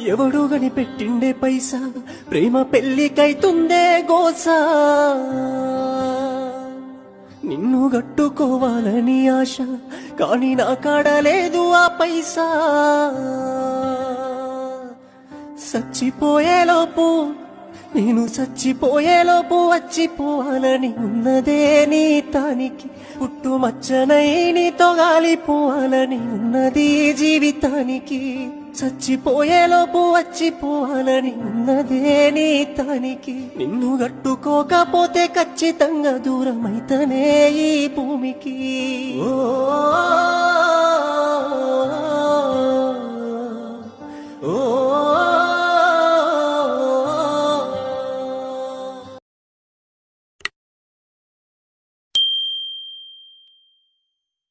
ఎవడు గనిపెట్టిండే పైసా ప్రేమ పెళ్లికైతుందే గోసా నిన్ను గట్టుకోవాలని ఆశ కాని నా కాడలేదు ఆ పైసా సచ్చిపోయేలోపు నేను చచ్చిపోయేలోపు వచ్చిపోవాలని ఉన్నదే నీ తానికి పుట్టుమచ్చనై నీతో గాలిపోవాలని ఉన్నది జీవితానికి చచ్చిపోయేలోపు వచ్చిపోవాలని ఉన్నదే నీ తానికి నిన్ను గట్టుకోకపోతే ఖచ్చితంగా దూరమైతనే ఈ భూమికి ఓ